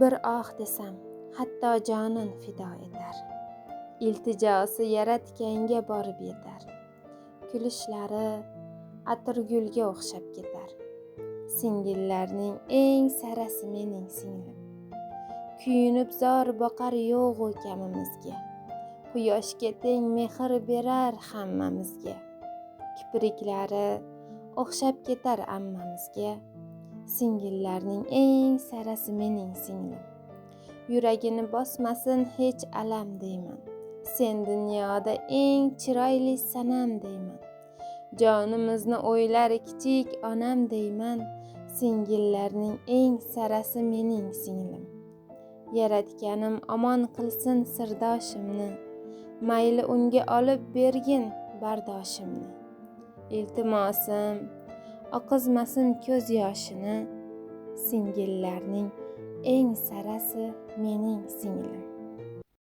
Bir ah desam, hatto jonin fido etar. Iltijosi yaratganga borib yetar. Kulishlari atirgulga o'xshab ketar. Singillarning eng sarasi mening singlim. Kuyunib zor boqar yo'g'u kamimizga. Quyoshga teng mehr berar hammamizga. Kipriklari o'xshab ketar ammamizga. Singillarning eng sarasi mening singlim. Yuragini bosmasin hech alam deyman. Sen dunyoda eng chiroyli sanam deyman. Jonimizni o'ylar kichik onam deyman. Singillarning eng sarasi mening singlim. Yaratganim omon qilsin sirdoshimni. Mayli unga olib bergin bardoshimni. Iltimosim oqizmasin ko'z yoshini. Singillarning eng sarasi mening singlim.